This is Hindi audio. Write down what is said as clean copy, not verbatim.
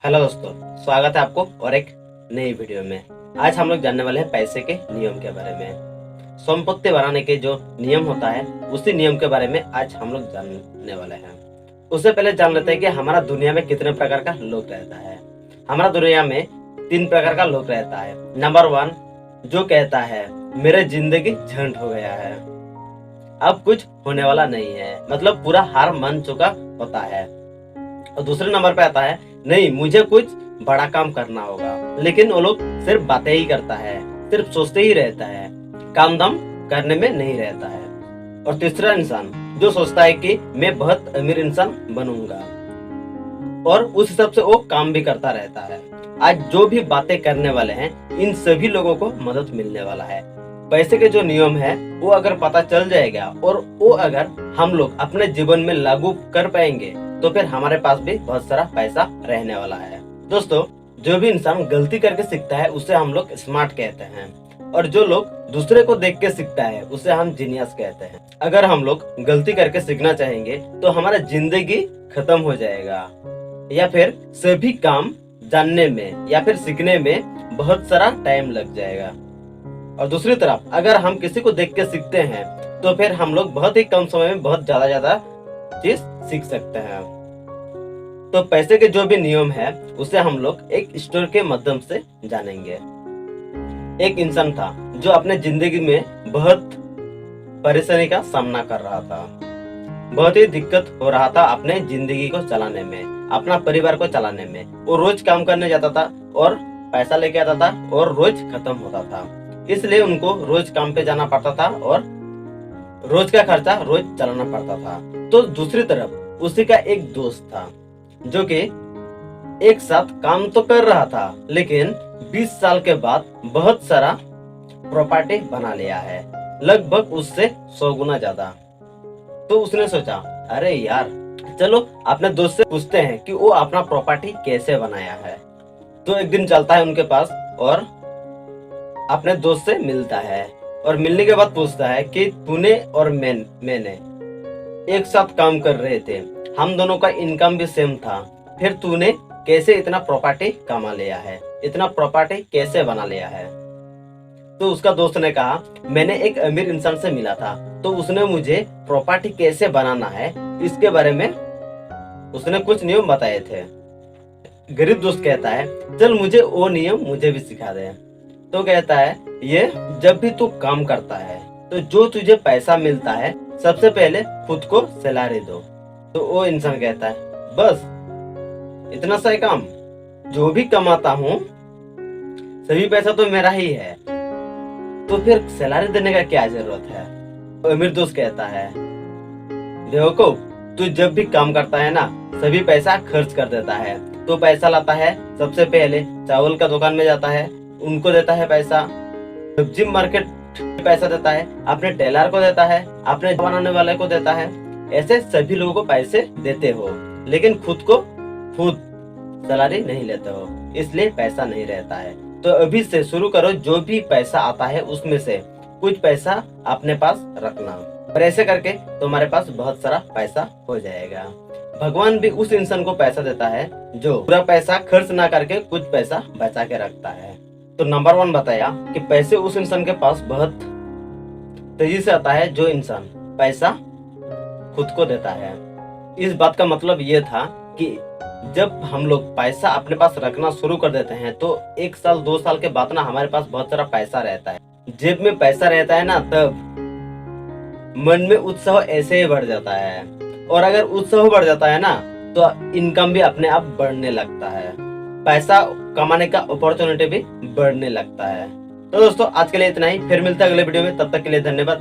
हेलो दोस्तों, स्वागत है आपको और एक नई वीडियो में। आज हम लोग जानने वाले हैं पैसे के नियम के बारे में। संपत्ति बढ़ाने के जो नियम होता है उसी नियम के बारे में आज हम लोग जानने वाले हैं। उससे पहले जान लेते हैं कि हमारा दुनिया में कितने प्रकार का लोग रहता है। हमारा दुनिया में 3 प्रकार का लोग रहता है। नंबर 1 जो कहता है मेरे जिंदगी झंड हो गया है, अब कुछ होने वाला नहीं है, मतलब पूरा हार मान चुका होता है। और दूसरे नंबर पे आता है नहीं मुझे कुछ बड़ा काम करना होगा, लेकिन वो लोग सिर्फ बातें ही करता है, सिर्फ सोचते ही रहता है, काम दाम करने में नहीं रहता है। और तीसरा इंसान जो सोचता है कि मैं बहुत अमीर इंसान बनूंगा और उस हिसाब से वो काम भी करता रहता है। आज जो भी बातें करने वाले हैं इन सभी लोगों को मदद मिलने वाला है। पैसे के जो नियम है वो अगर पता चल जाएगा और वो अगर हम लोग अपने जीवन में लागू कर पाएंगे तो फिर हमारे पास भी बहुत सारा पैसा रहने वाला है। दोस्तों, जो भी इंसान गलती करके सीखता है उसे हम लोग स्मार्ट कहते हैं, और जो लोग दूसरे को देख के सीखता है उसे हम जीनियस कहते हैं। अगर हम लोग गलती करके सीखना चाहेंगे तो हमारा जिंदगी खत्म हो जाएगा, या फिर सभी काम जानने में या फिर सीखने में बहुत सारा टाइम लग जाएगा। और दूसरी तरफ अगर हम किसी को देख के सीखते हैं तो फिर हम लोग बहुत ही कम समय में बहुत ज्यादा चीज सीख सकते हैं। तो पैसे के जो भी नियम है उसे हम लोग एक स्टोरी के माध्यम से जानेंगे। एक इंसान था जो अपने जिंदगी में बहुत परेशानी का सामना कर रहा था। बहुत ही दिक्कत हो रहा था अपने जिंदगी को चलाने में, अपना परिवार को चलाने में। वो रोज काम करने जाता था और पैसा लेके आता था और रोज खत्म होता था, इसलिए उनको रोज काम पे जाना पड़ता था और रोज का खर्चा रोज चलाना पड़ता था। तो दूसरी तरफ उसी का एक दोस्त था जो कि एक साथ काम तो कर रहा था, लेकिन 20 साल के बाद बहुत सारा प्रॉपर्टी बना लिया है, लगभग उससे 100 गुना ज्यादा। तो उसने सोचा अरे यार चलो अपने दोस्त से पूछते हैं कि वो अपना प्रॉपर्टी कैसे बनाया है। तो एक दिन चलता है उनके पास और अपने दोस्त से मिलता है, और मिलने के बाद पूछता है कि तूने और मैंने एक साथ काम कर रहे थे, हम दोनों का इनकम भी सेम था, फिर तूने कैसे इतना प्रॉपर्टी कमा लिया है, इतना प्रॉपर्टी कैसे बना लिया है। तो उसका दोस्त ने कहा मैंने एक अमीर इंसान से मिला था, तो उसने मुझे प्रॉपर्टी कैसे बनाना है इसके बारे में उसने कुछ नियम बताए थे। गरीब दोस्त कहता है चल मुझे वो नियम मुझे भी सिखा दे। तो कहता है ये जब भी तू काम करता है तो जो तुझे पैसा मिलता है सबसे पहले खुद को सैलरी दो। तो वो इंसान कहता है बस इतना सा काम, जो भी कमाता हूँ सभी पैसा तो मेरा ही है, तो फिर सैलरी देने का क्या जरूरत है। तो अमीर दोस्त कहता है देखो तू जब भी काम करता है ना सभी पैसा खर्च कर देता है। तो पैसा लाता है सबसे पहले चावल का दुकान में जाता है, उनको देता है पैसा, सब्जी मार्केट पैसा देता है, अपने टेलर को देता है, अपने बनाने वाले को देता है। ऐसे सभी लोगों को पैसे देते हो, लेकिन खुद सैलरी नहीं लेते हो, इसलिए पैसा नहीं रहता है। तो अभी से शुरू करो, जो भी पैसा आता है उसमें से कुछ पैसा अपने पास रखना, और ऐसे करके तुम्हारे पास बहुत सारा पैसा हो जाएगा। भगवान भी उस इंसान को पैसा देता है जो पूरा पैसा खर्च ना करके कुछ पैसा बचा के रखता है। तो नंबर 1 बताया कि पैसे उस इंसान के पास बहुत तेजी से आता है जो इंसान पैसा खुद को देता है। इस बात का मतलब ये था कि जब हम लोग पैसा अपने पास रखना शुरू कर देते हैं तो 1 साल 2 साल के बाद ना हमारे पास बहुत सारा पैसा रहता है। जेब में पैसा रहता है ना तब मन में उत्साह ऐसे ही बढ़ जाता है, और अगर उत्साह बढ़ जाता है ना तो इनकम भी अपने आप बढ़ने लगता है, पैसा कमाने का अपॉर्चुनिटी भी बढ़ने लगता है। तो दोस्तों आज के लिए इतना ही, फिर मिलता है अगले वीडियो में, तब तक के लिए धन्यवाद।